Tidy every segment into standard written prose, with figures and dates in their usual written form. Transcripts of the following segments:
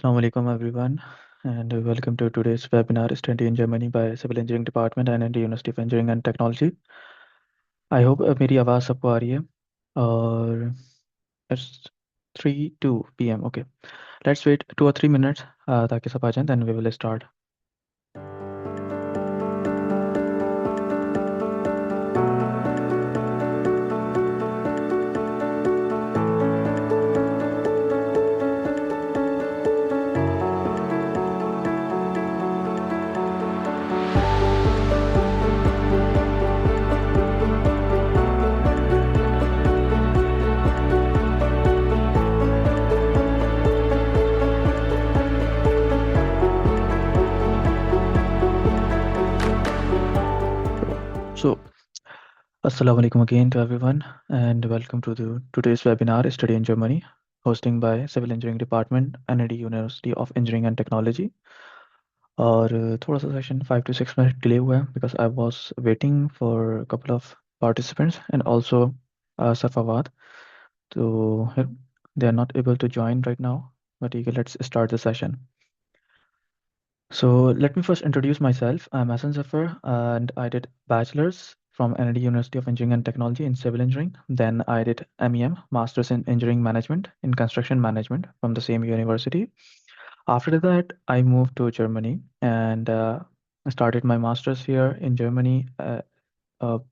Assalamu alaikum everyone, and welcome to today's webinar Study in Germany by Civil Engineering Department and NED University of Engineering and Technology. I hope मेरी आवाज़ सबको आ रही है और it's 3:02 p.m. Okay, let's wait 2 or 3 minutes ताकि सब आ जाएं, then we will start. So, Assalamu alaikum again to everyone, and welcome to today's webinar Study in Germany, hosting by Civil Engineering Department, NED University of Engineering and Technology. और थोड़ा सा session 5 to 6 minutes delay हुआ है because I was waiting for a couple of participants and also Safawad. So they are not able to join right now, but okay, let's start the session. So let me first introduce myself. I'm Ahsan Zafar and I did bachelor's from NED University of Engineering and Technology in Civil Engineering. Then I did MEM, Masters in Engineering Management in Construction Management from the same university. After that, I moved to Germany and started my master's here in Germany,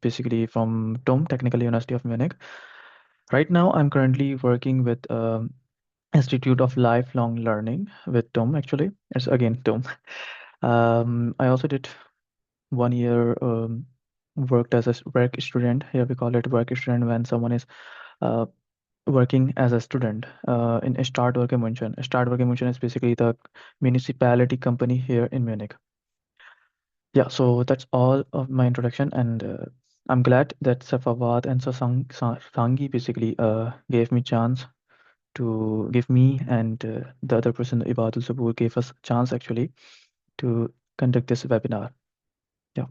basically from TUM, Technical University of Munich. Right now, I'm currently working with Institute of Lifelong Learning with TUM, actually. It's again TUM. I also did 1 year worked as a work student. Here we call it work student when someone is uh, working as a student in Stadtwerke München. Stadtwerke München is basically the municipality company here in Munich. Yeah, so that's all of my introduction, and I'm glad that Safawad and Sangi basically gave me chance to give me and the other person, Aebad Saboor, gave us chance actually to conduct this webinar. Yeah.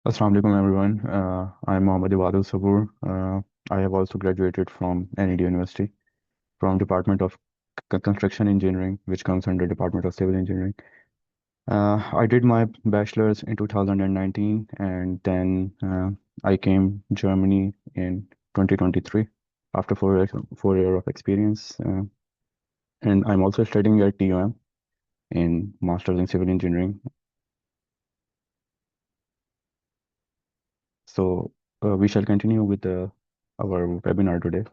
Assalamu alaikum everyone. I'm Aebad Saboor. I have also graduated from NED University from Department of Construction Engineering, which comes under Department of Civil Engineering. I did my bachelor's in 2019 and then I came Germany in 2023 after 4 years of experience. And I'm also studying at TUM in Masters in Civil Engineering. So we shall continue with our webinar today.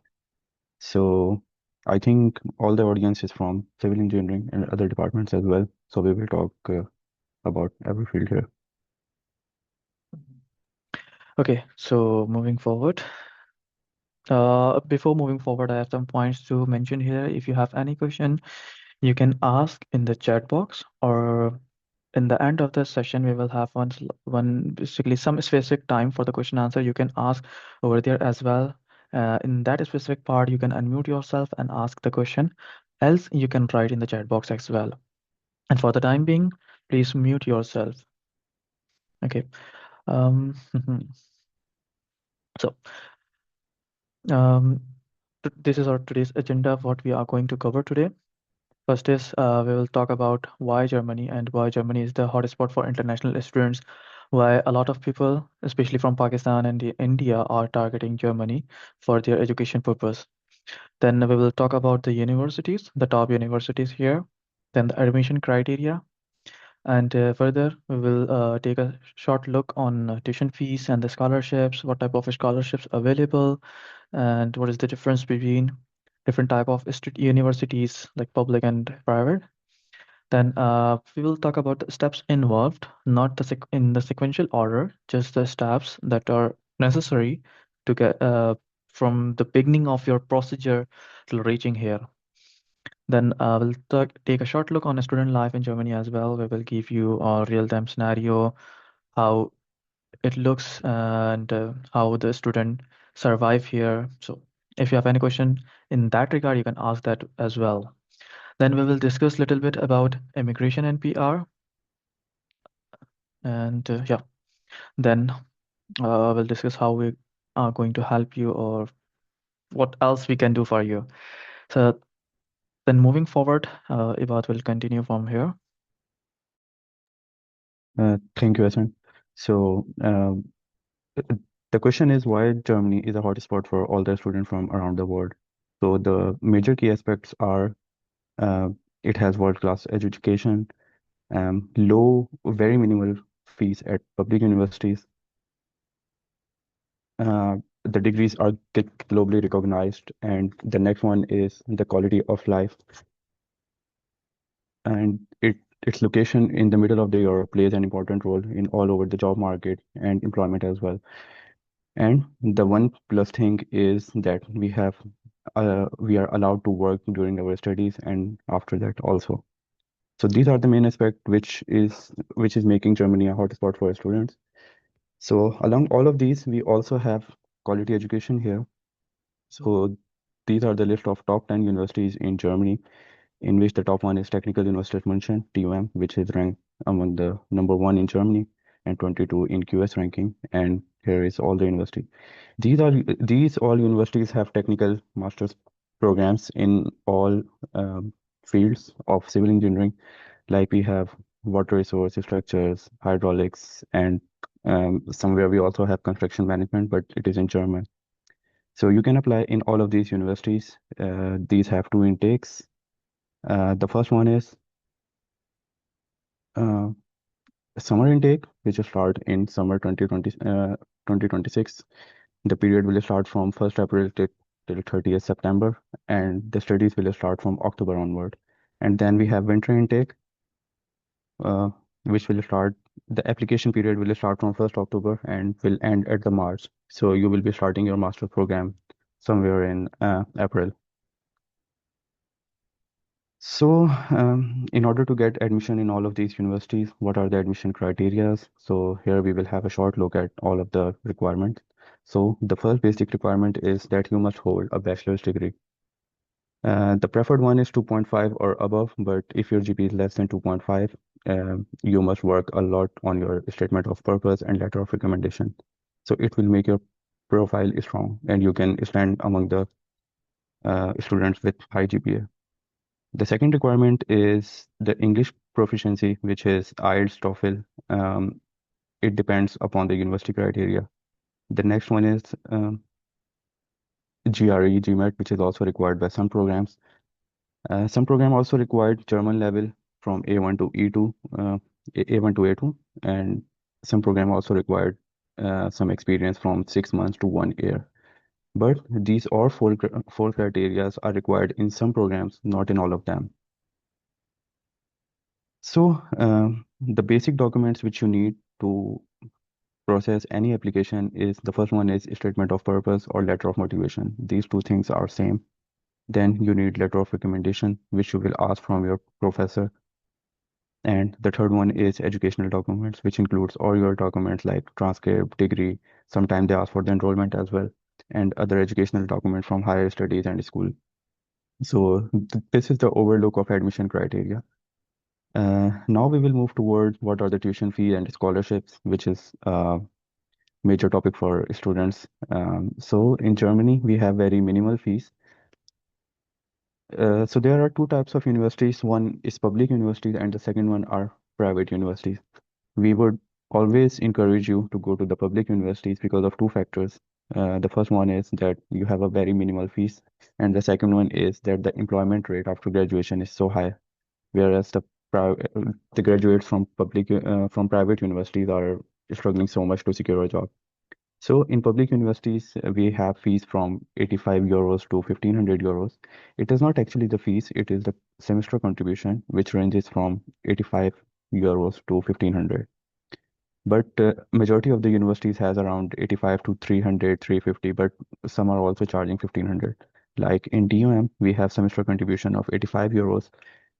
So I think all the audience is from civil engineering and other departments as well. So we will talk about every field here. Okay, so moving forward. Before moving forward, I have some points to mention here. If you have any question, you can ask in the chat box, or in the end of the session, we will have one basically some specific time for the question answer. You can ask over there as well. In that specific part, you can unmute yourself and ask the question. Else, you can write in the chat box as well. And for the time being, please mute yourself. Okay. So, this is our today's agenda of what we are going to cover today. First is we will talk about why Germany and why Germany is the hotspot for international students, why a lot of people, especially from Pakistan and India, are targeting Germany for their education purpose. Then we will talk about the universities, the top universities here, then the admission criteria, and further we will take a short look on tuition fees and the scholarships, what type of scholarships available, and what is the difference between different type of universities like public and private. Then we will talk about the steps involved, not in the sequential order, just the steps that are necessary to get from the beginning of your procedure till reaching here. Then we'll take a short look on a student life in Germany as well. We will give you a real-time scenario, how it looks, and how the student survive here. So if you have any question in that regard, you can ask that as well. Then we will discuss a little bit about immigration and PR. And yeah, then we'll discuss how we are going to help you or what else we can do for you. So then moving forward, Ibad will continue from here. Thank you, Ahsan. So, uh, the question is why Germany is a hotspot for all the students from around the world. So, the major key aspects are uh, it has world-class education, low, very minimal fees at public universities. The degrees are globally recognized, and the next one is the quality of life. And its location in the middle of the Europe plays an important role in all over the job market and employment as well. And the one plus thing is that we are allowed to work during our studies and after that also. So these are the main aspect which is making Germany a hotspot for students. So along all of these, we also have quality education here. So these are the list of top 10 universities in Germany, in which the top one is Technical University of München, TUM, which is ranked among the number one in Germany and 22 in QS ranking. And here is all the university. These all universities have technical master's programs in all fields of civil engineering, like we have water resource structures, hydraulics, and somewhere we also have construction management, but it is in German. So you can apply in all of these universities. These have two intakes. The first one is uh, summer intake, which will start in summer 2026. The period will start from 1st April till 30th September, and the studies will start from October onward. And then we have winter intake, uh, which will start, the application period will start from 1st October and will end at the March. So you will be starting your master program somewhere in April. So, in order to get admission in all of these universities, what are the admission criteria? So here we will have a short look at all of the requirements. So the first basic requirement is that you must hold a bachelor's degree. The preferred one is 2.5 or above, but if your GPA is less than 2.5, you must work a lot on your statement of purpose and letter of recommendation. So it will make your profile strong and you can stand among the students with high GPA. The second requirement is the English proficiency, which is IELTS, TOEFL. It depends upon the university criteria. The next one is GRE, GMAT, which is also required by some programs. Some program also required German level from A1 to E2, A1 to A2, and some program also required some experience from 6 months to 1 year. But these all four criteria are required in some programs, not in all of them. So, the basic documents which you need to process any application is the first one is statement of purpose or letter of motivation. These two things are same. Then you need letter of recommendation, which you will ask from your professor. And the third one is educational documents, which includes all your documents like transcript, degree. Sometimes they ask for the enrollment as well, and other educational documents from higher studies and school. So this is the overlook of admission criteria. Now we will move towards what are the tuition fee and scholarships, which is a major topic for students. So in Germany, we have very minimal fees. So there are two types of universities. One is public universities, and the second one are private universities. We would always encourage you to go to the public universities because of two factors. The first one is that you have a very minimal fees, and the second one is that the employment rate after graduation is so high, whereas the graduates from private universities are struggling so much to secure a job. So in public universities, we have fees from 85 euros to 1500 euros. It is not actually the fees, it is the semester contribution, which ranges from 85 euros to 1500. But majority of the universities has around 85 to 300, 350, but some are also charging 1500. Like in DUM, we have semester contribution of 85 euros,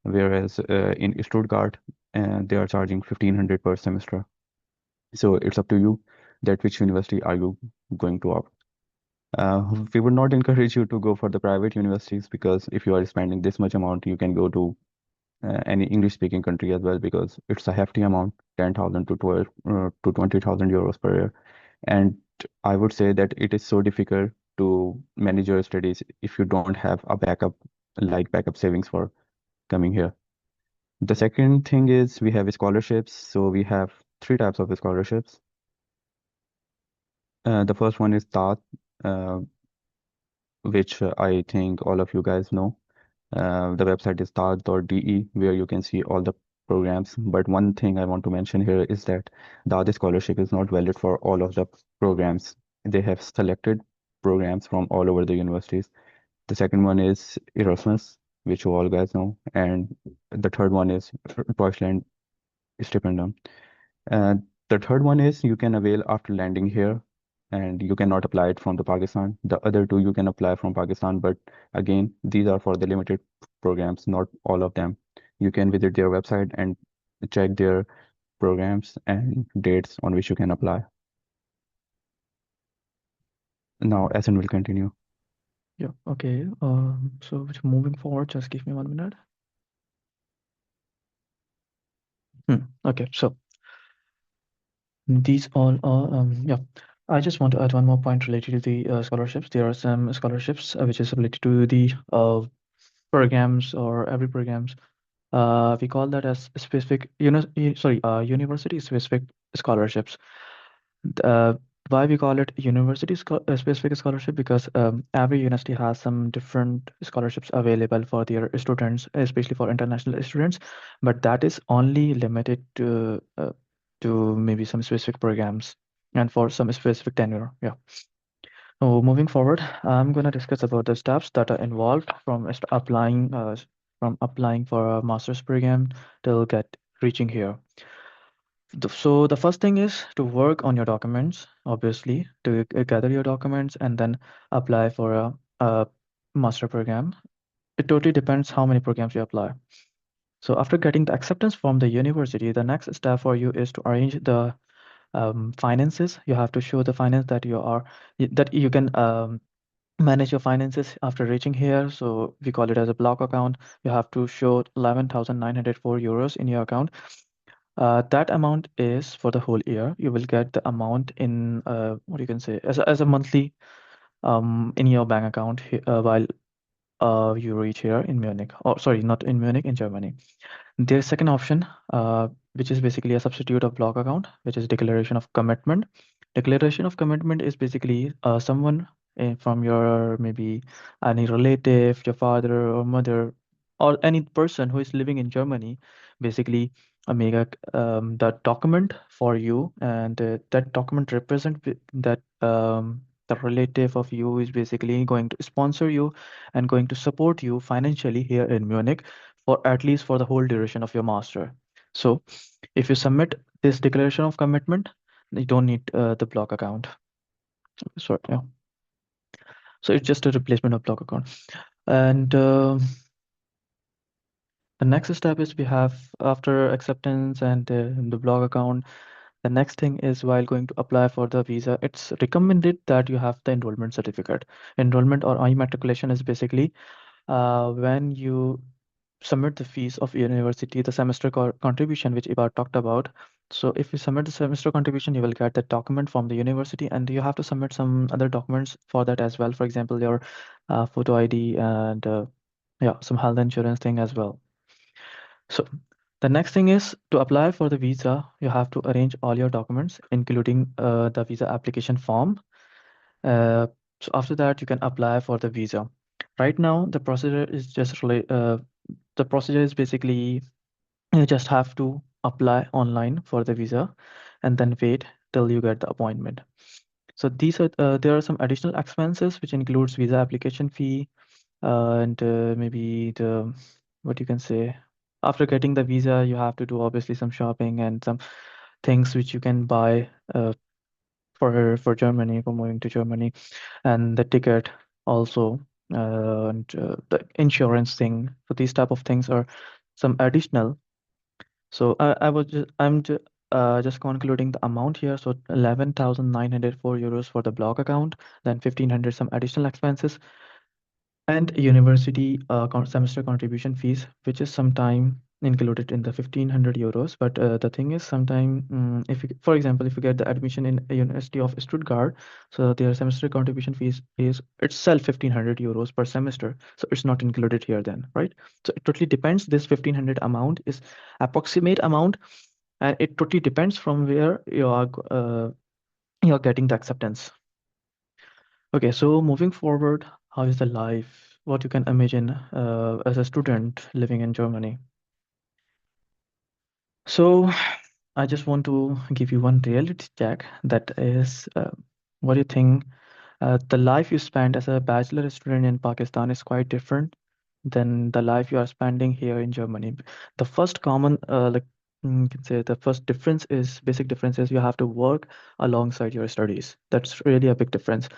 whereas in Stuttgart, they are charging 1500 per semester. So it's up to you that which university are you going to opt. We would not encourage you to go for the private universities because if you are spending this much amount, you can go to any English speaking country as well because it's a hefty amount, 10,000 to 12 to 20,000 euros per year. And I would say that it is so difficult to manage your studies if you don't have a backup like backup savings for coming here. The second thing is we have scholarships. So we have three types of scholarships. The first one is TAT, uh, which I think all of you guys know. The website is tat.de, where you can see all the programs. But one thing I want to mention here is that the other scholarship is not valid for all of the programs. They have selected programs from all over the universities. The second one is Erasmus, which you all guys know, and the third one is Deutschland Stipendium. Uh, the third one is you can avail after landing here, and you cannot apply it from the Pakistan. The other two you can apply from Pakistan, but again, these are for the limited programs, not all of them. You can visit their website and check their programs and dates on which you can apply. Now, Asan will continue. Yeah, okay. So moving forward, just give me 1 minute. Okay, so these all are, yeah. I just want to add one more point related to the scholarships. There are some scholarships which is related to the programs or every programs. We call that as specific, university specific scholarships. Uh, why we call it specific scholarship? Because every university has some different scholarships available for their students, especially for international students, but that is only limited to maybe some specific programs and for some specific tenure. Yeah. So moving forward, I'm going to discuss about the steps that are involved from applying for a master's program till get reaching here. So the first thing is to work on your documents, obviously, to gather your documents and then apply for a master program. It totally depends how many programs you apply. So after getting the acceptance from the university, the next step for you is to arrange the finances. You have to show the finance that that you can manage your finances after reaching here. So we call it as a block account. You have to show 11,904 euros in your account. That amount is for the whole year. You will get the amount in what you can say as a monthly in your bank account while you reach here in Munich. Or sorry, not in Munich, in Germany. There's second option, which is basically a substitute of block account, which is declaration of commitment. Declaration of commitment is basically someone from your maybe any relative, your father or mother, or any person who is living in Germany, basically make that document for you, and that document represent that the relative of you is basically going to sponsor you and going to support you financially here in Munich for at least for the whole duration of your master. So if you submit this declaration of commitment, you don't need the block account. So yeah, so it's just a replacement of block account. And the next step is we have after acceptance and the block account. The next thing is while going to apply for the visa, it's recommended that you have the enrollment certificate. Enrollment or immatriculation is basically when you submit the fees of university, the semester contribution, which Aebad talked about. So if you submit the semester contribution, you will get the document from the university, and you have to submit some other documents for that as well. For example, your photo ID and yeah, some health insurance thing as well. So the next thing is to apply for the visa, you have to arrange all your documents, including the visa application form. Uh, so after that, you can apply for the visa. Right now, the procedure is just the procedure is basically you just have to apply online for the visa and then wait till you get the appointment. So these are there are some additional expenses which includes visa application fee and maybe the what you can say after getting the visa you have to do obviously some shopping and some things which you can buy for Germany for moving to Germany and the ticket also and the insurance thing. So these type of things are some additional. So just concluding the amount here. So 11,904 euros for the block account, then 1,500 some additional expenses, and university semester contribution fees, which is sometime. included in the 1500 euros. But the thing is, sometime if you, for example, if you get the admission in a University of Stuttgart, so their semester contribution fees is itself 1500 euros per semester. So it's not included here then, right? So it totally depends. This 1500 amount is approximate amount, and it totally depends from where you're getting the acceptance. Okay, so moving forward, how is the life? What you can imagine as a student living in Germany? So, I just want to give you one reality check, that is, what do you think? The life you spend as a bachelor student in Pakistan is quite different than the life you are spending here in Germany. The first common, you can say, the first difference is basic difference is you have to work alongside your studies. That's really a big difference.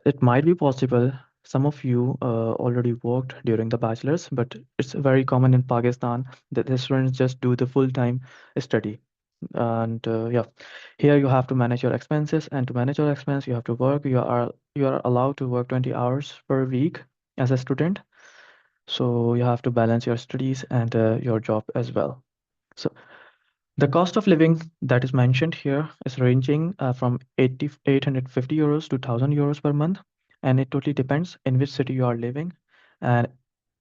It might be possible some of you already worked during the bachelor's, but it's very common in Pakistan that the students just do the full-time study. And yeah, here you have to manage your expenses, and to manage your expense, you have to work. You are allowed to work 20 hours per week as a student. So you have to balance your studies and your job as well. So the cost of living that is mentioned here is ranging from 850 euros to 1000 euros per month, and it totally depends in which city you are living. And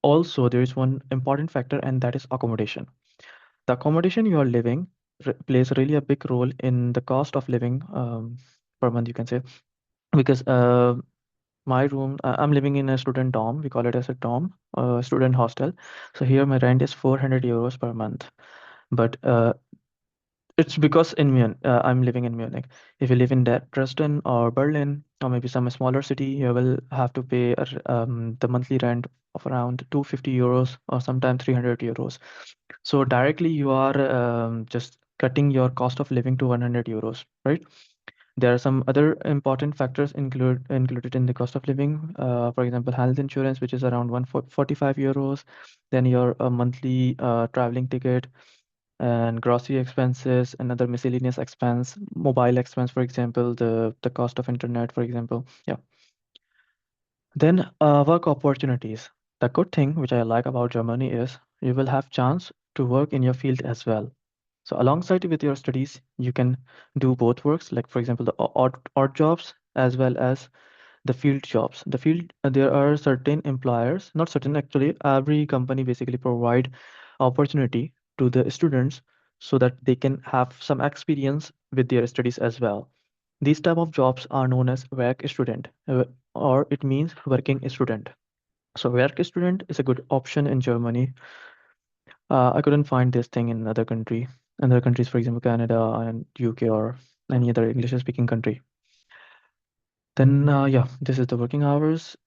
also, there is one important factor, and that is accommodation. The accommodation you are living plays really a big role in the cost of living per month, you can say, because my room, I'm living in a student dorm. We call it as a dorm, student hostel. So here my rent is 400 euros per month. But it's because in Munich, I'm living in Munich. If you live in Dresden or Berlin or maybe some smaller city, you will have to pay the monthly rent of around 250 euros or sometimes 300 euros. So directly you are just cutting your cost of living to 100 euros, right? There are some other important factors included in the cost of living. For example, health insurance, which is around 145 euros. Then your monthly traveling ticket and grocery expenses, another miscellaneous expense, mobile expense, for example, the cost of internet, for example. Yeah. Then work opportunities. The good thing which I like about Germany is you will have chance to work in your field as well. So alongside with your studies, you can do both works, like for example, the odd jobs as well as the field jobs. The field, there are certain employers, not certain actually, every company basically provide opportunity to the students so that they can have some experience with their studies as well. These type of jobs are known as work student, or it means working student. So work student is a good option in Germany. I couldn't find this thing in other countries, for example, Canada and UK or any other English speaking country. Then, yeah, this is the working hours.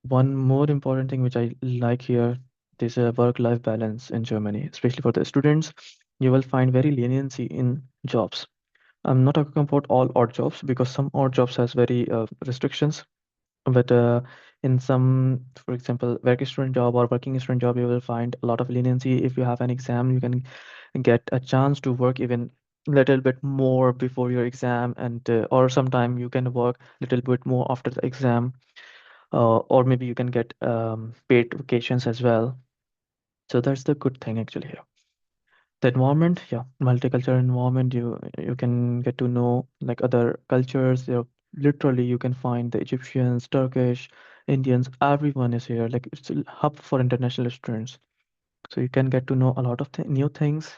One more important thing which I like here, there's a work-life balance in Germany, especially for the students. You will find very leniency in jobs. I'm not talking about all odd jobs because some odd jobs has very restrictions. But in some, for example, work student job or working student job, you will find a lot of leniency. If you have an exam, you can get a chance to work even little bit more before your exam, and or sometime you can work little bit more after the exam, or maybe you can get paid vacations as well. So that's the good thing actually here. The environment, yeah, multicultural environment. You can get to know like other cultures. Literally, you can find the Egyptians, Turkish, Indians. Everyone is here. Like it's a hub for international students. So you can get to know a lot of new things.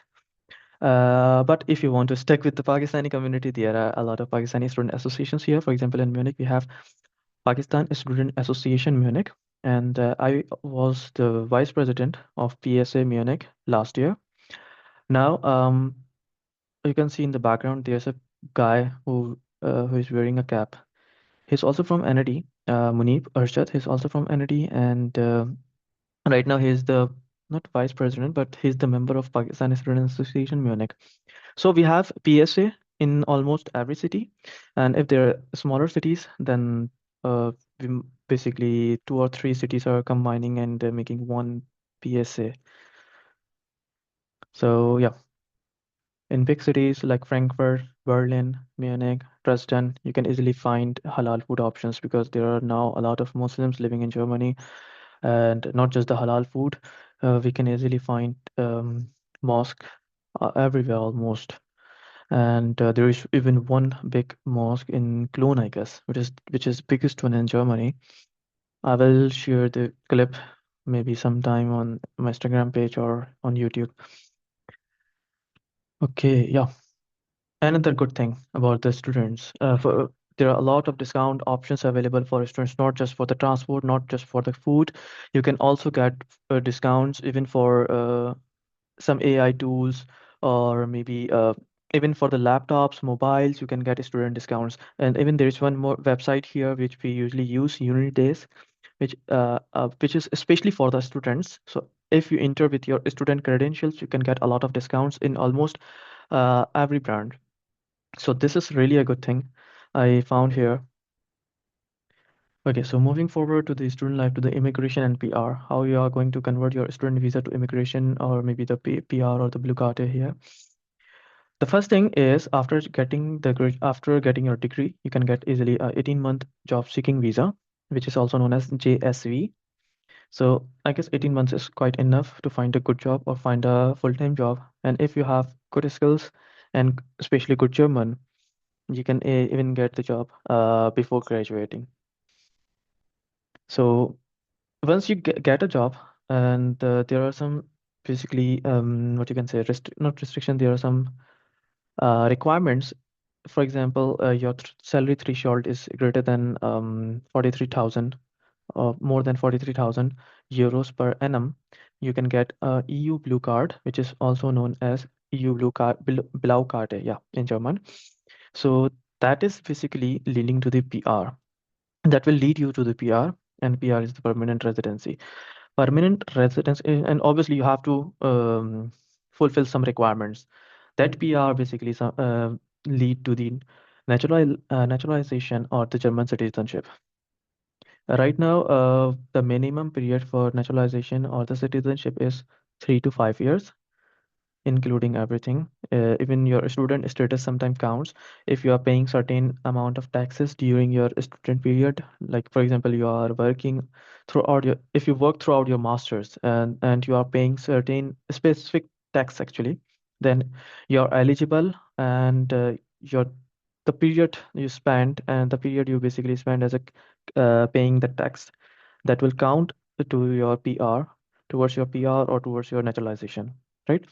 But if you want to stick with the Pakistani community, there are a lot of Pakistani student associations here. For example, in Munich, we have Pakistan Student Association Munich, and I was the vice president of PSA Munich last year. Now, you can see in the background there's a guy who is wearing a cap. He's also from NED, Munib Arshad. He's also from NED, and right now he's the not vice president, but he's the member of Pakistan Student Association Munich. So we have PSA in almost every city, and if there are smaller cities, then basically two or three cities are combining and making one PSA. So yeah, in big cities like Frankfurt, Berlin, Munich, Dresden, you can easily find halal food options because there are now a lot of Muslims living in Germany, and not just the halal food. We can easily find mosque everywhere almost. And there is even one big mosque in Cologne, I guess, which is biggest one in Germany. I will share the clip maybe sometime on my Instagram page or on YouTube. Okay, yeah. Another good thing about the students, there are a lot of discount options available for students, not just for the transport, not just for the food. You can also get discounts even for some AI tools, or maybe even for the laptops, mobiles, you can get student discounts. And even there is one more website here which we usually use, Unidays, which is especially for the students. So if you enter with your student credentials, you can get a lot of discounts in almost every brand. So this is really a good thing I found here. Okay, so moving forward to the student life, to the immigration and PR, how you are going to convert your student visa to immigration, or maybe the PR or the blue card here. The first thing is after getting your degree, you can get easily a 18-month job seeking visa, which is also known as JSV. So I guess 18 months is quite enough to find a good job or find a full-time job. And if you have good skills and especially good German, you can even get the job before graduating. So once you get a job, and there are some basically what you can say, not restriction, there are some requirements. For example, your salary threshold is greater than 43,000, or more than 43,000 euros per annum. You can get a EU blue card, which is also known as EU blue card, Blaukarte, yeah, in German. So that is basically leading to the PR. That will lead you to the PR, and PR is the permanent residency. Permanent residence, and obviously you have to fulfill some requirements. That PR basically lead to the naturalization or the German citizenship. Right now, the minimum period for naturalization or the citizenship is 3 to 5 years, including everything. Even your student status sometimes counts if you are paying certain amount of taxes during your student period. Like for example, you are working if you work throughout your masters, and you are paying certain specific tax actually, then you're eligible. And your the period you spend, and the period you basically spend as a paying the tax, that will count to your PR, towards your PR or towards your naturalization, right?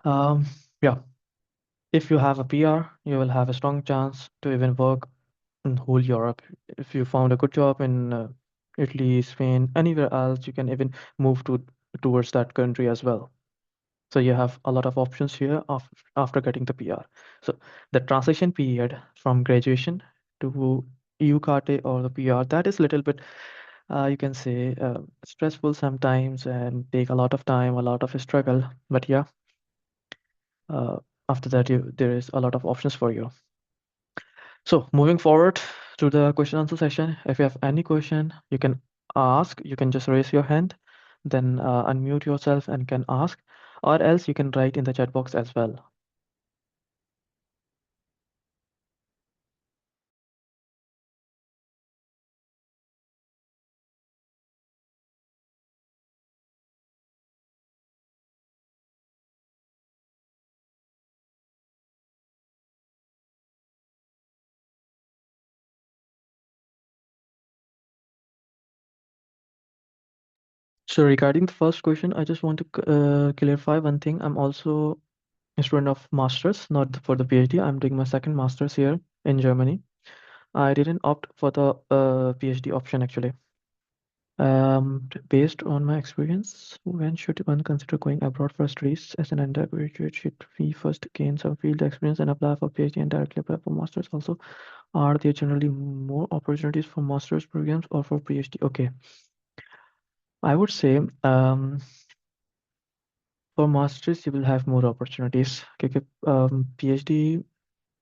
Um, yeah, if you have a PR, you will have a strong chance to even work in whole Europe. If you found a good job in Italy, Spain, anywhere else, you can even move towards that country as well. So you have a lot of options here after getting the PR. So the transition period from graduation to EU carte or the PR, that is a little bit, you can say, stressful sometimes and take a lot of time, a lot of struggle. But yeah, uh, after that, there is a lot of options for you. So moving forward to the question answer session, if you have any question, you can ask. You can just raise your hand, then unmute yourself and can ask, or else you can write in the chat box as well. So regarding the first question, I just want to clarify one thing. I'm also a student of masters, not for the PhD. I'm doing my second masters here in Germany. I didn't opt for the PhD option actually. Based on my experience, when should one consider going abroad for studies? As an undergraduate, should we first gain some field experience and apply for PhD and directly apply for masters? Also, are there generally more opportunities for masters programs or for PhD? Okay, I would say for masters you will have more opportunities. Okay, PhD,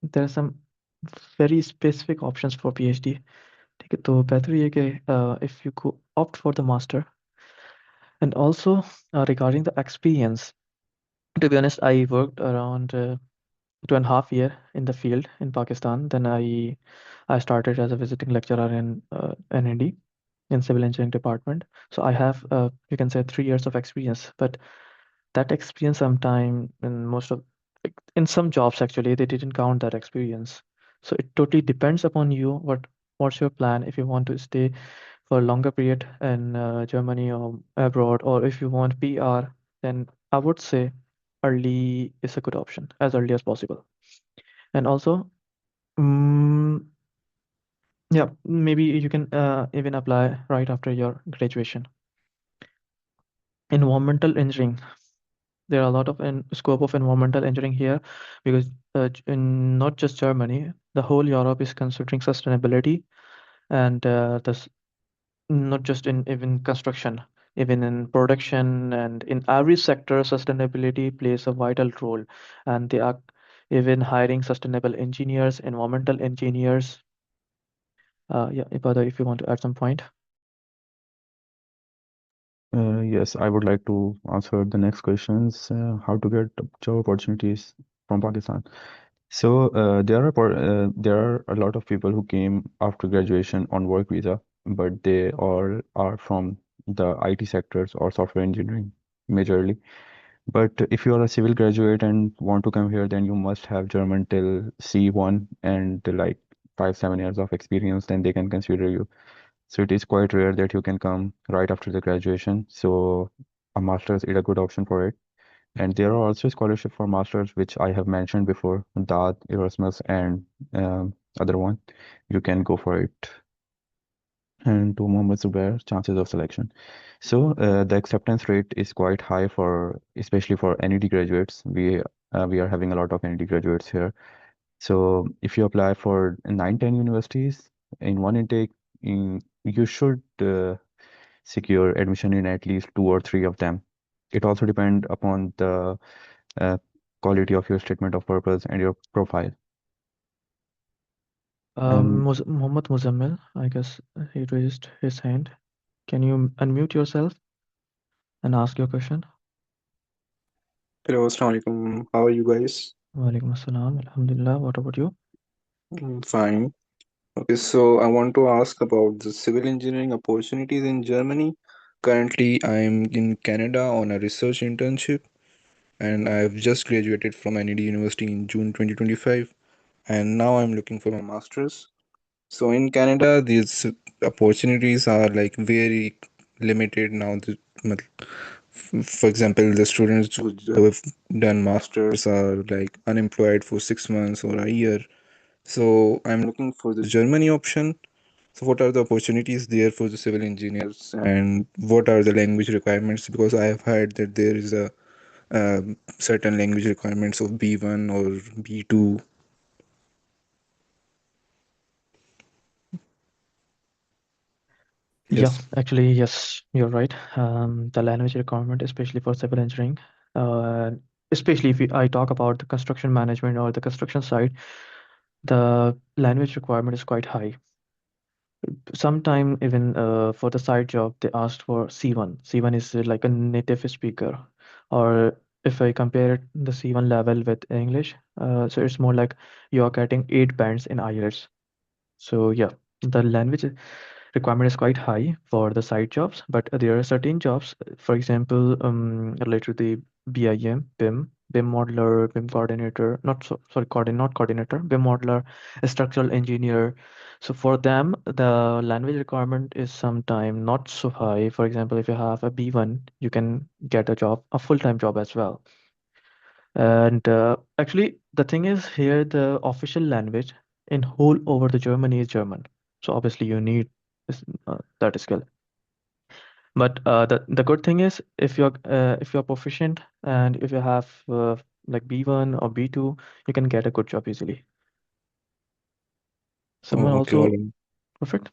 there are some very specific options for PhD. ठीक है, तो बेहतर ये है कि if you go opt for the master. And also, regarding the experience, to be honest, I worked around 2.5 years in the field in Pakistan. Then I started as a visiting lecturer in NED, in civil engineering department. So I have you can say 3 years of experience. But that experience sometime in most of like, in some jobs actually they didn't count that experience. So it totally depends upon you what's your plan if you want to stay for a longer period in Germany or abroad, or if you want PR, then I would say early is a good option, as early as possible. And also, mm, yeah, maybe you can even apply right after your graduation. Environmental engineering. There are a lot of scope of environmental engineering here because in not just Germany, the whole Europe is considering sustainability and this not just in even construction, even in production and in every sector, sustainability plays a vital role. And they are even hiring sustainable engineers, environmental engineers. Yeah, Ipada, if you want to add some point. Yes, I would like to answer the next questions. How to get job opportunities from Pakistan? So there are a lot of people who came after graduation on work visa, but they all are from the IT sectors or software engineering majorly. But if you are a civil graduate and want to come here, then you must have German till C1 and like 5, 7 years of experience, then they can consider you. So it is quite rare that you can come right after the graduation. So a master's is a good option for it. And there are also scholarship for masters, which I have mentioned before, that Erasmus and other one. You can go for it. And to Mohammed Zubair, chances of selection. So the acceptance rate is quite high for, especially for NED graduates. We are having a lot of NED graduates here. So if you apply for 9, 10 universities in one intake, you should secure admission in at least 2 or 3 of them. It also depends upon the uh, quality of your statement of purpose and your profile. And Muhammad Muzammil, I guess he raised his hand. Can you unmute yourself and ask your question? Hello, Assalamu alaikum. How are you guys? Walaikum assalam. Alhamdulillah. What about you? Fine. Okay, so I want to ask about the civil engineering opportunities in Germany. Currently, I am in Canada on a research internship, and I've just graduated from NED University in June 2025, and now I'm looking for my master's. So in Canada, these opportunities are like very limited now. For example, the students who have done masters are like unemployed for 6 months or a year. So I'm looking for the Germany option. So what are the opportunities there for the civil engineers, and what are the language requirements? Because I have heard that there is a certain language requirements of B1 or B2. Yeah, Yes. actually, yes, you're right. The language requirement, especially for civil engineering, uh, especially if I talk about the construction management or the construction side, the language requirement is quite high. Sometime even for the side job, they asked for C1. C1 is like a native speaker, or if I compare it, the C1 level with English, so it's more like you are getting 8 bands in IELTS. So yeah, the language requirement is quite high for the side jobs, but there are certain jobs, for example, related to the BIM, BIM modeler, BIM coordinator, not so, sorry, not coordinator, BIM modeler, a structural engineer. So for them, the language requirement is sometime not so high. For example, if you have a B1, you can get a job, a full-time job as well. And actually, the thing is here, the official language in whole over the Germany is German. So obviously you need that skill. But the good thing is if you're proficient and if you have like B1 or B2, you can get a good job easily. Someone Oh, okay, all also right. perfect.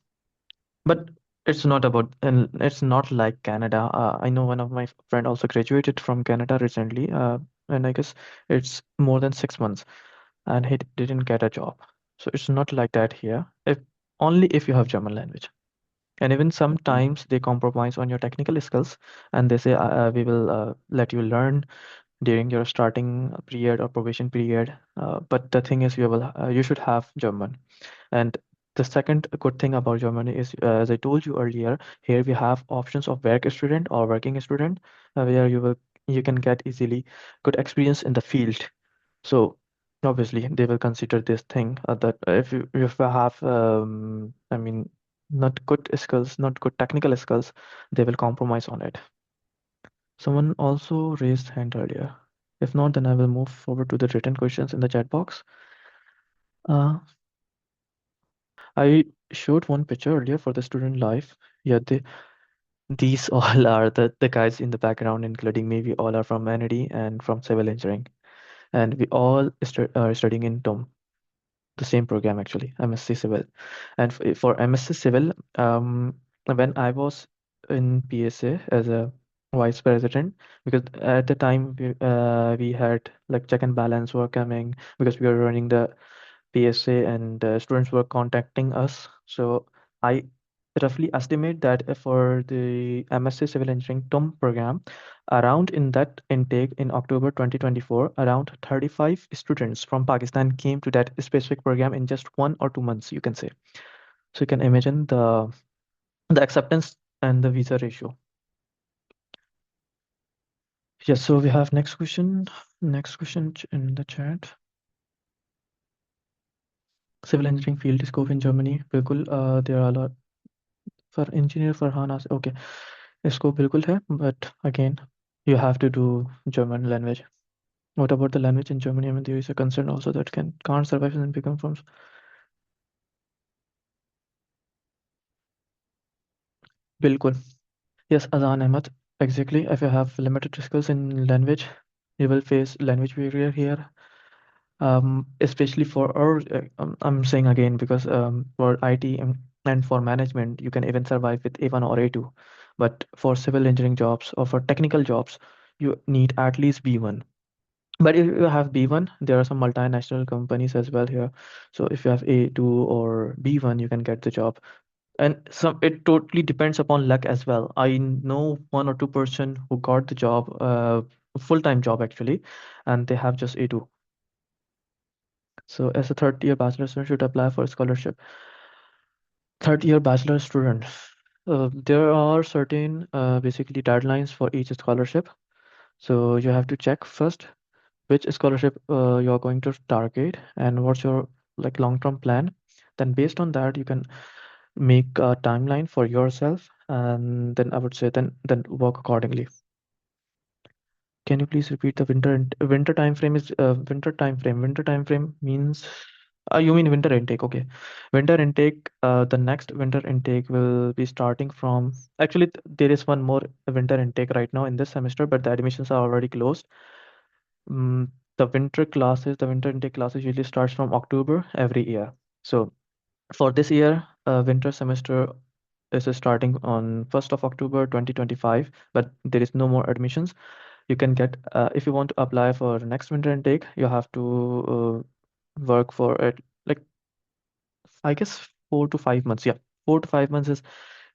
But it's not about and it's not like Canada. I know one of my friend also graduated from Canada recently, and I guess it's more than 6 months, and he didn't get a job. So it's not like that here. If only if you have German language. And even sometimes they compromise on your technical skills and they say, we will let you learn during your starting period or probation period. But the thing is, you should have German. And the second good thing about Germany is, as I told you earlier, here we have options of work student or working student, where you can get easily good experience in the field. So obviously they will consider this thing that if you have I mean not good skills, not good technical skills, they will compromise on it. Someone also raised hand earlier. If not, then I will move forward to the written questions in the chat box. Uh, I showed one picture earlier for the student life. Yeah, these all are the guys in the background, including me. We all are from NED and from civil engineering, and we all are studying in TOM, the same program actually, MSc Civil. And for MSc Civil, when I was in PSA as a vice president, because at the time we had like check and balance were coming because we were running the PSA and students were contacting us. So I roughly estimate that for the MSc Civil Engineering TUM program, around in that intake in October 2024, around 35 students from Pakistan came to that specific program in just 1 or 2 months, you can say. So you can imagine the acceptance and the visa ratio. Yes, so we have next question. Next question in the chat. Civil engineering field scope in Germany. बिल्कुल there are a lot for engineer Farhan as okay. Scope बिल्कुल है, but again you have to do German language. What about the language in Germany? I mean, there is a concern also that can't survive and become from बिल्कुल. Yes, Azan Ahmed. Exactly. If you have limited skills in language, you will face language barrier here. Especially for our, I'm saying again because for IT and for management, you can even survive with A1 or A2. But for civil engineering jobs or for technical jobs, you need at least B1. But if you have B1, there are some multinational companies as well here. So if you have A2 or B1, you can get the job. And some it totally depends upon luck as well. I know 1 or 2% who got the job, full-time job actually, and they have just A2. So as a third year bachelor student should apply for a scholarship. Third year bachelor student. There are certain basically deadlines for each scholarship. So you have to check first which scholarship you're going to target and what's your like long-term plan. Then based on that, you can make a timeline for yourself, and then I would say then work accordingly. Can you please repeat the winter time frame is winter time frame? Winter time frame means you mean winter intake? Okay, winter intake. The next winter intake will be starting from actually there is one more winter intake right now in this semester, but the admissions are already closed. Mm, the winter intake classes usually starts from October every year. So for this year, winter semester is starting on 1st of October 2025, but there is no more admissions. You can get if you want to apply for next winter intake, you have to work for it like I guess 4 to 5 months. Yeah, 4 to 5 months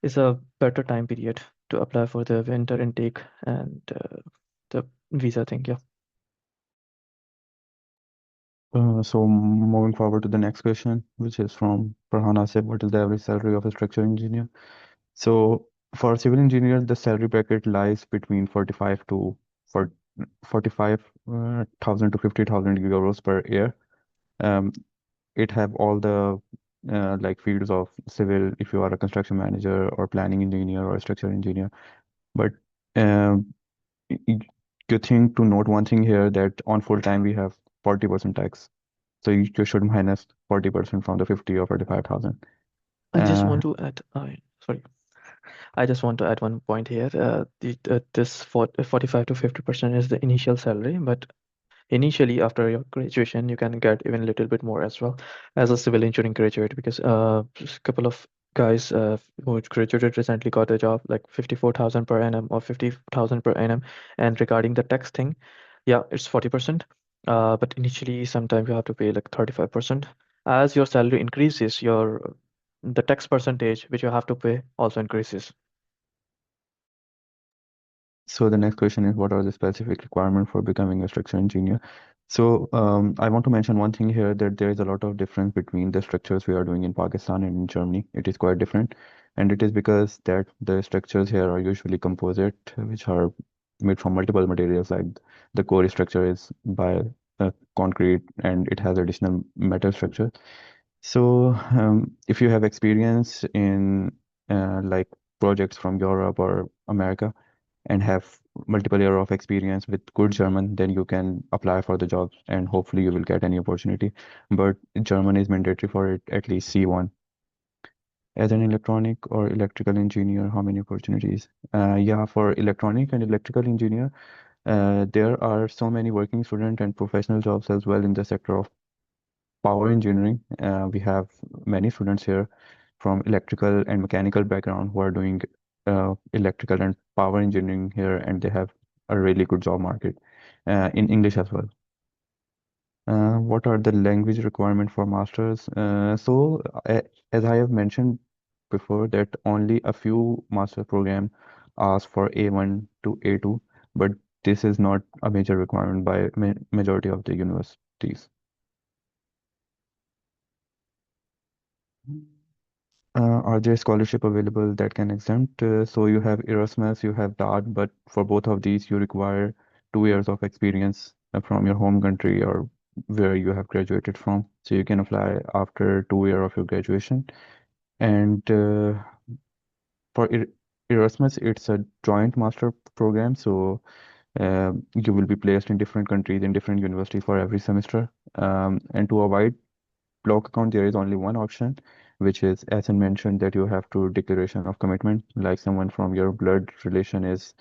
is a better time period to apply for the winter intake and the visa thing. Yeah. So moving forward to the next question, which is from Farhan Asif, what is the average salary of a structural engineer? So for civil engineer, the salary bracket lies between 45 to for 45,000 to 50,000 euros per year. Um, it have all the like fields of civil if you are a construction manager or planning engineer or a structural engineer. But um, y- good thing to note one thing here that on full time we have 40% tax. So you should minus 40% from the 50 or 45,000. I just Uh, want to add, sorry, I just want to add one point here. This 45 to 50% is the initial salary, but initially after your graduation you can get even a little bit more as well as a civil engineering graduate because just a couple of guys who graduated recently got a job like 54,000 per annum or 50,000 per annum. And regarding the tax thing, yeah, it's 40%, but initially sometimes you have to pay like 35%. As your salary increases, your the tax percentage which you have to pay also increases. so the next question is, what are the specific requirements for becoming a structural engineer? So I want to mention one thing here that there is a lot of difference between the structures we are doing in Pakistan and in Germany. It is quite different, and it is because that the structures here are usually composite, which are made from multiple materials. Like the core structure is by concrete, and it has additional metal structure. So if you have experience in like projects from Europe or America and have multiple year of experience with good German, then you can apply for the jobs and hopefully you will get any opportunity. But German is mandatory for it, at least C1. As an electronic or electrical engineer, how many opportunities? Yeah, for electronic and electrical engineer, there are so many working student and professional jobs as well in the sector of power engineering. We have many students here from electrical and mechanical background who are doing electrical and power engineering here, and they have a really good job market in English as well. What are the language requirement for masters? As I have mentioned before, that only a few master program ask for A1 to A2, but this is not a major requirement by majority of the universities. Are there scholarship available that can exempt? So you have Erasmus, you have that, but for both of these, you require 2 years of experience from your home country or where you have graduated from. So you can apply after 2 years of your graduation. And for Erasmus, it's a joint master program. So you will be placed in different countries in different universities for every semester. And to avoid block account, there is only one option, which is, as I mentioned, that you have to declaration of commitment, like someone from your blood relation is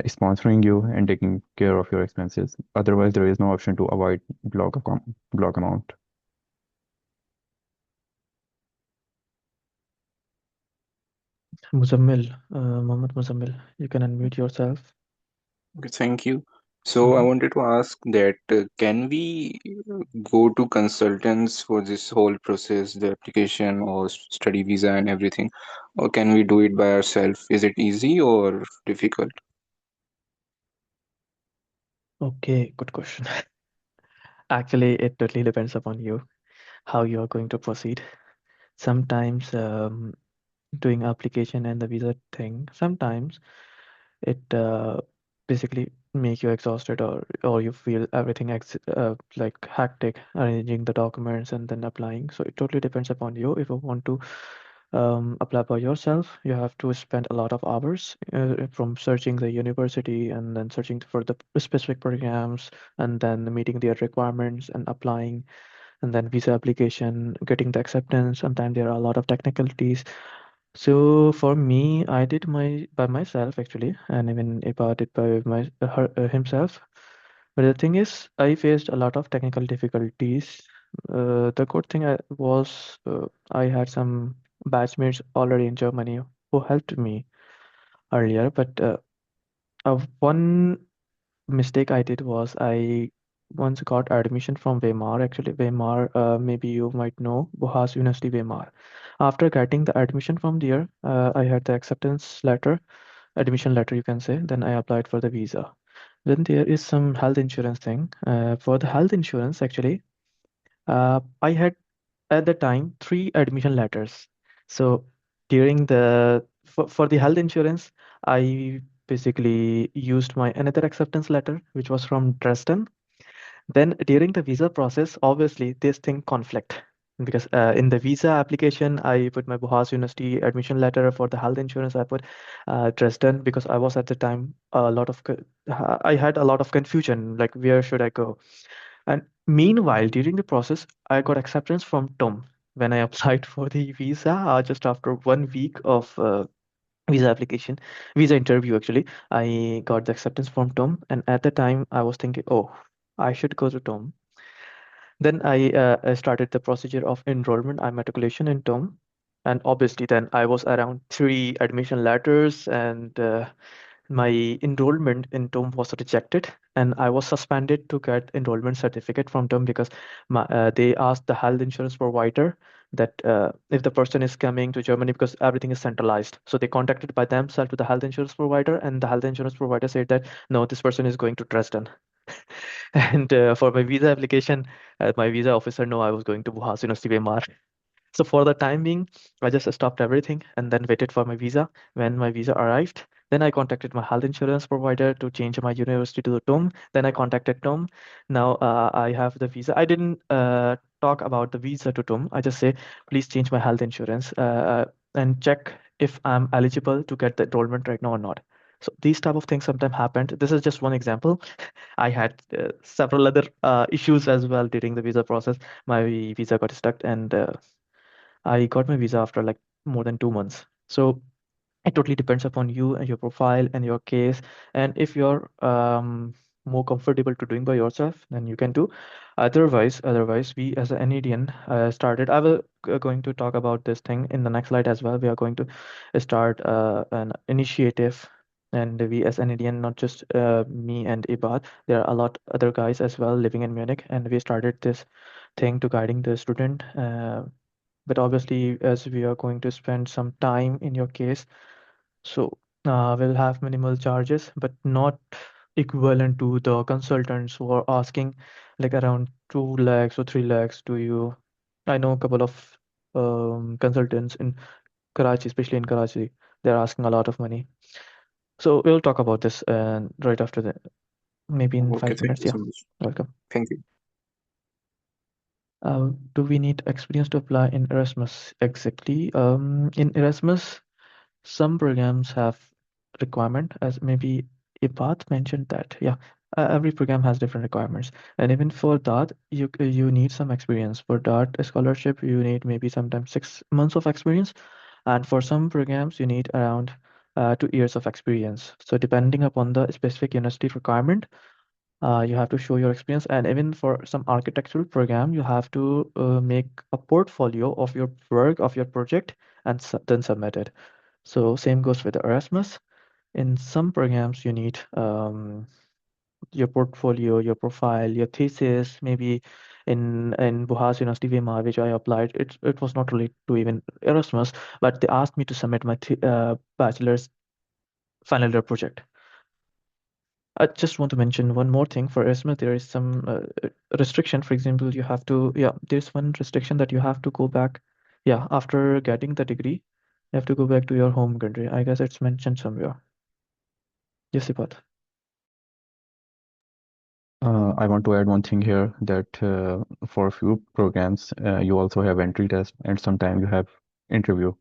sponsoring you and taking care of your expenses. Otherwise, there is no option to avoid block amount. Muzammil, Mohammed Muzammil, you can unmute yourself. Okay, thank you. So I Mhm. wanted to ask that can we go to consultants for this whole process, the application or study visa and everything, or can we do it by ourselves? Is it easy or difficult? Okay, good question. Actually, it totally depends upon you, how you are going to proceed. Sometimes doing application and the visa thing, sometimes it basically make you exhausted, or you feel everything like hectic arranging the documents and then applying. So it totally depends upon you. If you want to apply by yourself, you have to spend a lot of hours from searching the university and then searching for the specific programs and then meeting their requirements and applying, and then visa application, getting the acceptance. Sometimes there are a lot of technicalities. So for me, I did my by myself actually, and even Aebad did by himself. But the thing is, I faced a lot of technical difficulties. The good thing was I had some batchmates already in Germany who helped me earlier. But one mistake I did was I once got admission from Weimar. Actually, Weimar, maybe you might know, Bohas University Weimar. After getting the admission from there, I had the acceptance letter, admission letter, you can say. Then I applied for the visa. Then there is some health insurance thing. For the health insurance, actually, I had at the time three admission letters. So during for the health insurance, I basically used my another acceptance letter, which was from Dresden. Then during the visa process, obviously this thing conflict because in the visa application, I put my Bohas University admission letter. For the health insurance, I put Dresden because I was at the time a lot of I had a lot of confusion, like where should I go? And meanwhile, during the process, I got acceptance from Tom when I applied for the visa. Just after 1 week of visa application, visa interview, actually, I got the acceptance from Tom. And at the time, I was thinking, oh, I should go to Tom. Then I started the procedure of enrollment, I matriculation in Tom. And obviously, then I was around three admission letters, and my enrollment in TOM was rejected, and I was suspended to get enrollment certificate from TOM because they asked the health insurance provider that if the person is coming to Germany, because everything is centralized. So they contacted by themselves to the health insurance provider, and the health insurance provider said that no, this person is going to Dresden. And for my visa application, my visa officer know I was going to Wuhan University Weimar. So for the time being, I just stopped everything and then waited for my visa. When my visa arrived, Then I contacted my health insurance provider to change my university to the TUM. Then I contacted TUM. Now I have the visa. I didn't talk about the visa to TUM. I just say, please change my health insurance and check if I'm eligible to get the enrollment right now or not. So these type of things sometimes happened. This is just one example. I had several other issues as well during the visa process. My visa got stuck, and I got my visa after like more than 2 months. So it totally depends upon you and your profile and your case. And if you're more comfortable to doing by yourself, then you can do. Otherwise, we as an Indian started. I will going to talk about this thing in the next slide as well. We are going to start an initiative. And we as an Indian, not just me and Ibad, there are a lot other guys as well living in Munich, and we started this thing to guiding the student. But obviously, as we are going to spend some time in your case, so we'll have minimal charges, but not equivalent to the consultants who are asking like around 2 lakhs or 3 lakhs to you. I know a couple of consultants in Karachi, especially in Karachi, they're asking a lot of money. So we'll talk about this right after the maybe in Okay, five thank minutes. you Yeah, so much. welcome. Thank you. Do we need experience to apply in Erasmus? Exactly. In Erasmus, some programs have requirement, as maybe Ibat mentioned that. Yeah, every program has different requirements, and even for that, you need some experience. For that scholarship, you need maybe sometimes 6 months of experience, and for some programs, you need around 2 years of experience. So depending upon the specific university requirement, you have to show your experience, and even for some architectural program you have to make a portfolio of your work of your project and then submit it. So same goes with the Erasmus. In some programs you need your portfolio, your profile, your thesis. Maybe in Buhas University Weimar, which I applied, it was not related to even Erasmus, but they asked me to submit my bachelor's final year project. I just want to mention one more thing. For Erasmus, there is some restriction. For example, you have to, yeah, there's one restriction that you have to go back. Yeah, after getting the degree, you have to go back to your home country. I guess it's mentioned somewhere. Yes, Sipat. I want to add one thing here that for a few programs, you also have entry test and sometimes you have interview.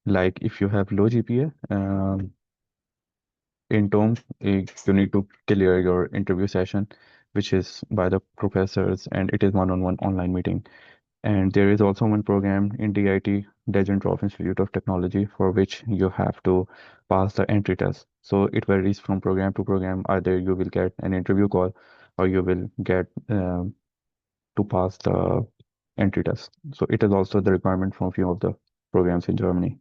Like if you have low GPA, in term, you need to clear your interview session, which is by the professors, and it is one-on-one online meeting. And there is also one program in DIT, Dagentroff Institute of Technology, for which you have to pass the entry test. So it varies from program to program. Either you will get an interview call or you will get to pass the entry test. So it is also the requirement from few of the programs in Germany.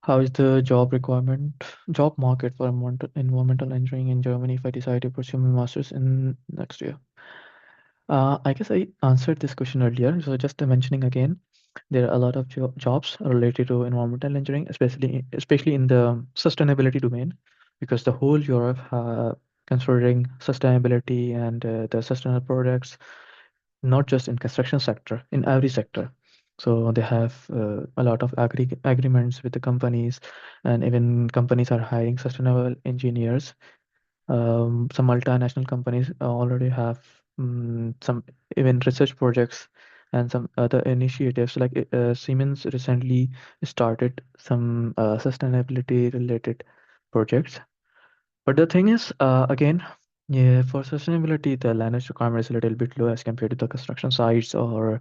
How is the job market for environmental engineering in Germany if I decide to pursue my master's in next year? I guess I answered this question earlier. So just mentioning again, there are a lot of jobs related to environmental engineering, especially in the sustainability domain, because the whole Europe considering sustainability and the sustainable products, not just in construction sector, in every sector. So they have a lot of agreements with the companies, and even companies are hiring sustainable engineers. Some multinational companies already have some even research projects and some other initiatives. Like Siemens recently started some sustainability related projects. But the thing is, again, yeah, for sustainability, the language requirement is a little bit low as compared to the construction sites or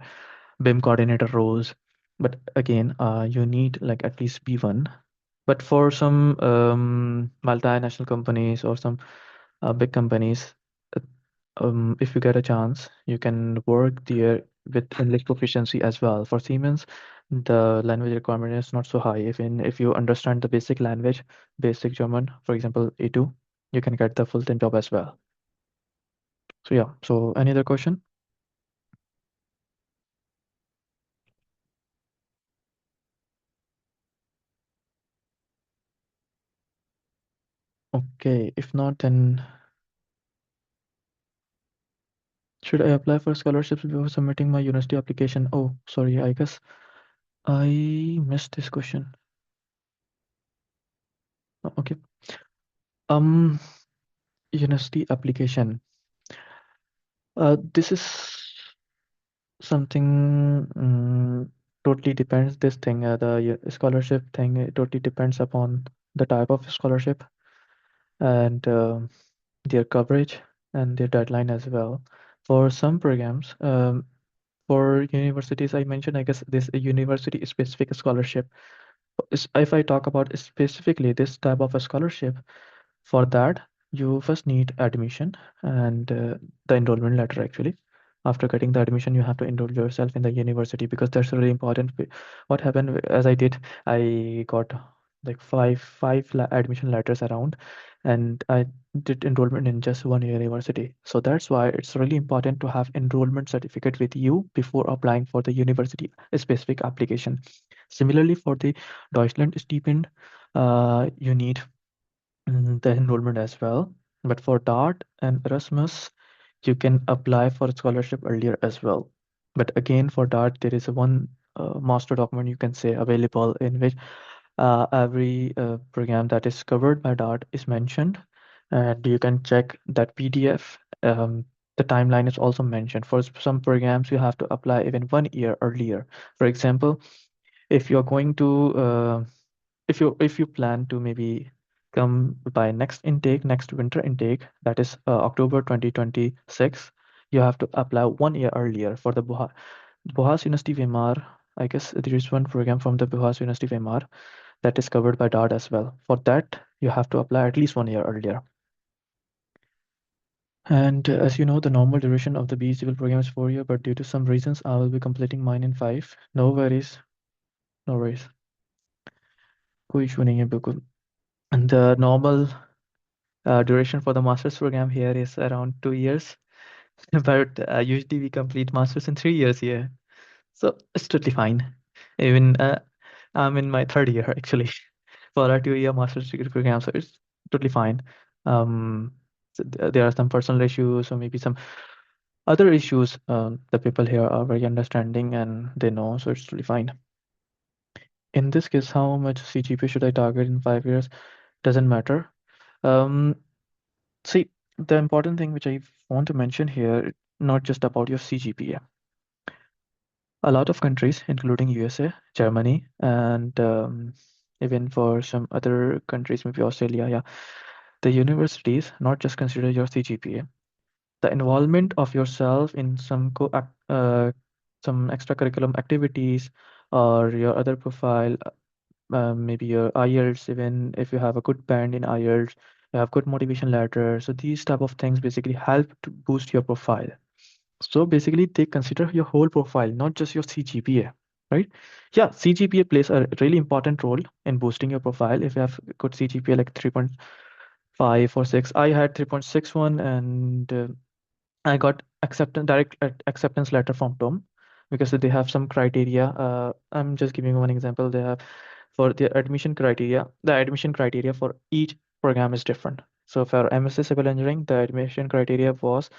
BIM coordinator roles. But again, you need like at least B1. But for some multinational companies or some big companies, uh, if you get a chance, you can work there with English proficiency as well. For Siemens, the language requirement is not so high. If you understand the basic language, basic German, for example, A2, you can get the full-time job as well. So yeah. So any other question? Okay. If not, then should I apply for scholarships before submitting my university application? Oh, sorry. I guess I missed this question. Okay. Um, University application. This is something totally depends. This thing, scholarship thing, it totally depends upon the type of scholarship and their coverage and their deadline as well. For some programs, for universities, I mentioned, I guess, this university specific scholarship. If I talk about specifically this type of a scholarship, for that, you first need admission and the enrollment letter actually. After getting the admission, you have to enroll yourself in the university because that's really important. What happened as I did, I got like five admission letters around, and I did enrollment in just one university. So that's why it's really important to have enrollment certificate with you before applying for the university specific application. Similarly, for the Deutschland stipend, you need the enrollment as well. But for DART and Erasmus, you can apply for a scholarship earlier as well. But again, for DART, there is a one master document you can say available in which every program that is covered by DART is mentioned, and you can check that PDF. The timeline is also mentioned. For some programs, you have to apply even 1 year earlier. For example, if you're going to if you plan to maybe come by next winter intake, that is October 2026, you have to apply 1 year earlier for the Bohas University Weimar. I guess there is one program from the Bohas University Weimar that is covered by DART as well. For that, you have to apply at least 1 year earlier. And as you know, the normal duration of the BE civil program is 4 years, but due to some reasons, I will be completing mine in 5. No worries, no worries. कोई issue नहीं है बिल्कुल. And the normal duration for the master's program here is around 2 years, but usually we complete master's in 3 years here. So it's totally fine. Even I'm in my third year actually for a 2 year master's degree program, so it's totally fine. There are some personal issues or maybe some other issues. The people here are very understanding and they know, so it's totally fine. In this case, how much CGPA should I target in 5 years? Doesn't matter. Um, See, the important thing which I want to mention here, not just about your CGPA. A lot of countries, including USA, Germany, and even for some other countries, maybe Australia, yeah, the universities not just consider your CGPA. The involvement of yourself in some extracurriculum activities or your other profile, maybe your IELTS, even if you have a good band in IELTS, you have good motivation letter. So these type of things basically help to boost your profile. So basically, they consider your whole profile, not just your CGPA, right? Yeah, CGPA plays a really important role in boosting your profile. If you have good CGPA like 3.5 or 6, I had 3.61 and I got acceptance letter from Tom because they have some criteria. I'm just giving one example. They have for the admission criteria. The admission criteria for each program is different. So for MSc Civil Engineering, the admission criteria was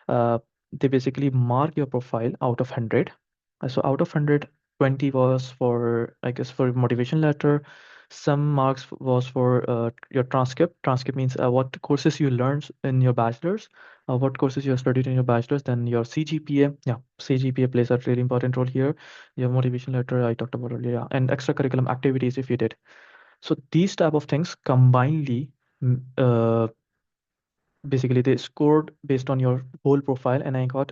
uh, they basically mark your profile out of 100. So out of 100, 20 was for, I guess, for motivation letter. Some marks was for your transcript. Transcript means what courses you learned in your bachelor's, what courses you have studied in your bachelor's, then your CGPA. Yeah, CGPA plays a really important role here. Your motivation letter I talked about earlier, yeah, and extracurriculum activities if you did. So these type of things combinedly basically they scored based on your whole profile, and I got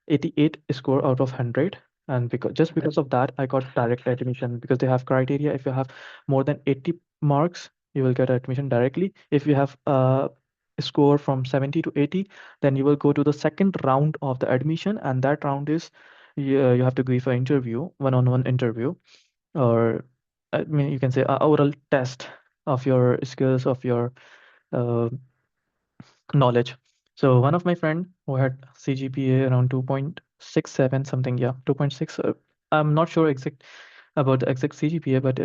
88 score out of 100. And because of that, I got direct admission because they have criteria. If you have more than 80 marks, you will get admission directly. If you have a score from 70 to 80, then you will go to the second round of the admission, and that round is you have to give an interview, one-on-one interview, or I mean you can say a oral test of your skills, of your uh, knowledge. So one of my friend who had CGPA around 2.67 something, yeah, 2.6. I'm not sure exact about the exact CGPA, but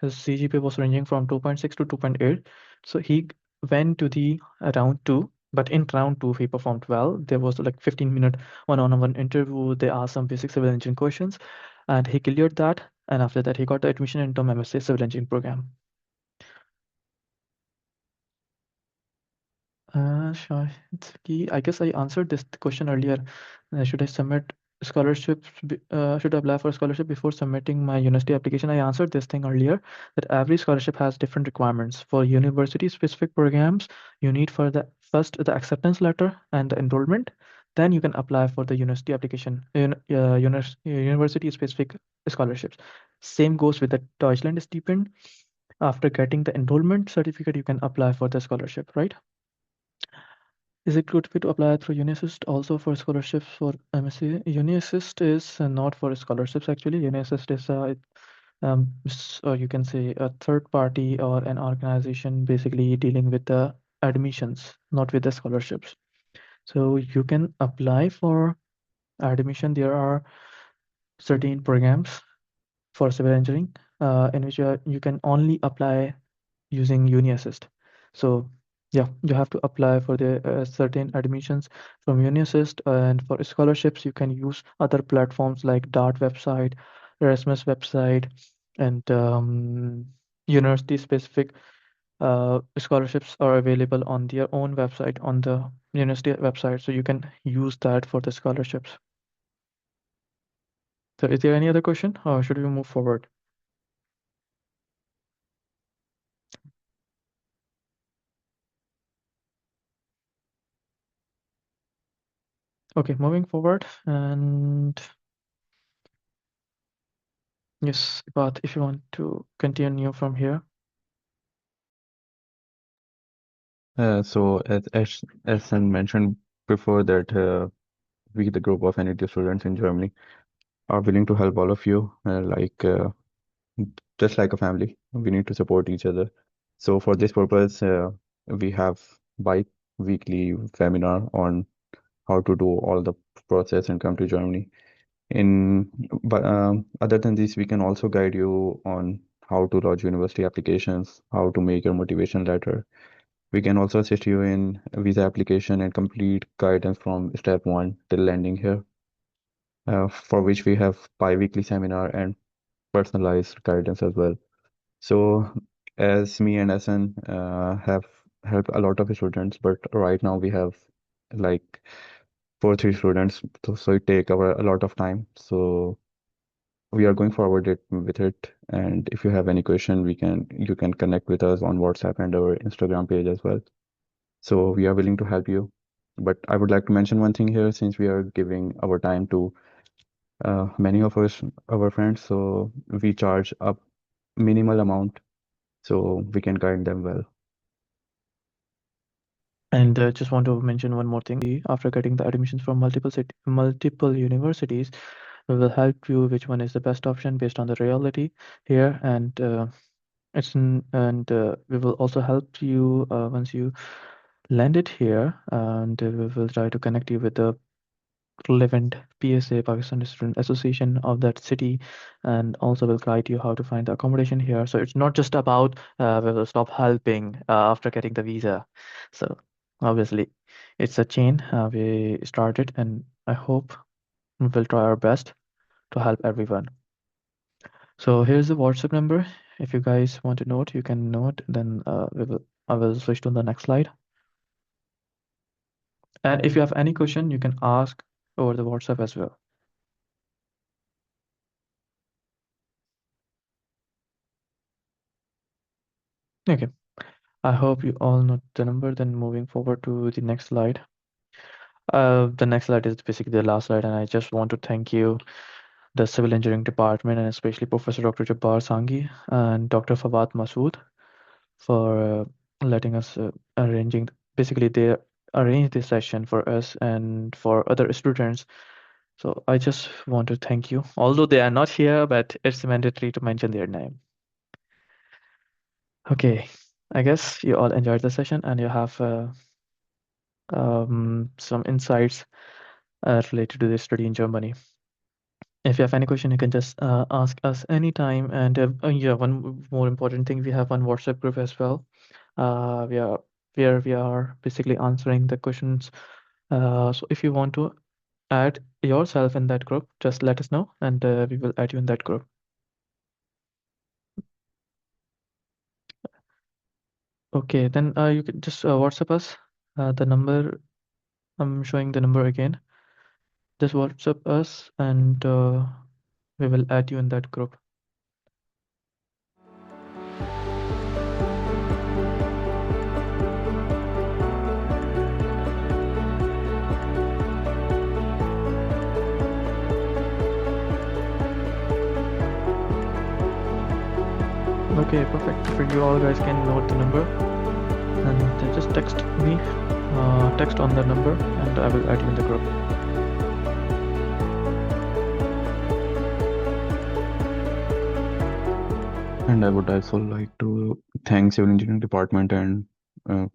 his CGPA was ranging from 2.6 to 2.8. So he went to the round two, but in round two he performed well. There was like 15-minute one-on-one interview. They asked some basic civil engineering questions, and he cleared that. and after that he got the admission into MSc Civil Engineering program. It's key. I guess I answered this question earlier. Should I submit scholarships? Should I apply for a scholarship before submitting my university application? I answered this thing earlier that every scholarship has different requirements. For university-specific programs, you need for the first the acceptance letter and the enrollment. Then you can apply for the university application, university-specific scholarships. Same goes with the Deutschland stipend. After getting the enrollment certificate, you can apply for the scholarship, right? Is it good to apply through UniAssist also for scholarships for MSc? UniAssist is not for scholarships actually. UniAssist is or you can say a third party or an organization basically dealing with the admissions, not with the scholarships. So you can apply for admission. There are certain programs for civil engineering in which you can only apply using UniAssist. So yeah, you have to apply for the certain admissions from UniAssist, and for scholarships you can use other platforms like Dart website, Erasmus website, and university specific scholarships are available on their own website, on the university website, so you can use that for the scholarships. So is there any other question or should we move forward? Okay, moving forward, and yes, but if you want to continue from here. So as Ahsan mentioned before that we, the group of NED students in Germany, are willing to help all of you, just like a family. We need to support each other. So for this purpose, we have bi-weekly webinar on how to do all the process and come to Germany. In but Other than this, we can also guide you on how to lodge university applications, how to make your motivation letter. We can also assist you in visa application and complete guidance from step one till landing here, for which we have bi-weekly seminar and personalized guidance as well. So, as me and Asan have helped a lot of students, but right now we have like 4 3 students, so it take our a lot of time. So we are going forward with it. And if you have any question, you can connect with us on WhatsApp and our Instagram page as well. So we are willing to help you. But I would like to mention one thing here, since we are giving our time to many of us, our friends, so we charge a minimal amount so we can guide them well. And just want to mention one more thing. After getting the admissions from multiple universities, we will help you which one is the best option based on the reality here, and we will also help you once you landed here, and we will try to connect you with the relevant PSA, Pakistan Student Association of that city, and also will guide you how to find the accommodation here. So it's not just about we will stop helping after getting the visa. So obviously, it's a chain we started, and I hope we'll try our best to help everyone. So here's the WhatsApp number. If you guys want to note, you can note. Then I will switch to the next slide. And if you have any question, you can ask over the WhatsApp as well. Okay. I hope you all know the number. Then moving forward to the next slide. The next slide is basically the last slide, and I just want to thank you, the Civil Engineering Department, and especially Professor Dr. Jabbar Sanghi and Dr. Fawad Masood for letting us basically they arranged this session for us and for other students. So I just want to thank you, although they are not here, but it's mandatory to mention their name. Okay, I guess you all enjoyed the session and you have some insights related to this study in Germany. If you have any question, you can just ask us anytime. And yeah, one more important thing, we have one WhatsApp group as well. We are where we are basically answering the questions. So if you want to add yourself in that group, just let us know, and we will add you in that group. Okay, then you can just WhatsApp us the number. I'm showing the number again. Just WhatsApp us and we will add you in that group. Okay, perfect. For you all guys can note the number and just text me, text on the number, and I will add you in the group. And I would also like to thank Civil Engineering Department and uh,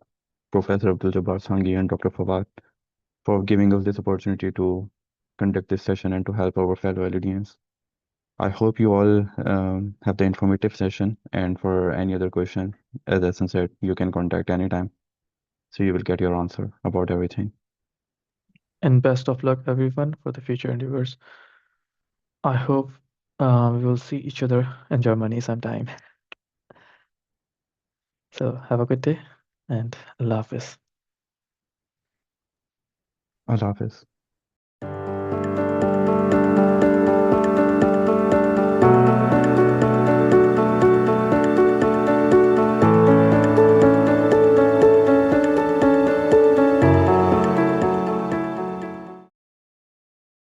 Professor Abdul Jabbar Sanghi and Dr. Fawad for giving us this opportunity to conduct this session and to help our fellow LEDians. I hope you all have the informative session, and for any other question, as Ahsan said, you can contact anytime. So you will get your answer about everything. And best of luck, everyone, for the future endeavors. I hope we will see each other in Germany sometime. So have a good day and Allah Hafiz. Allah Hafiz.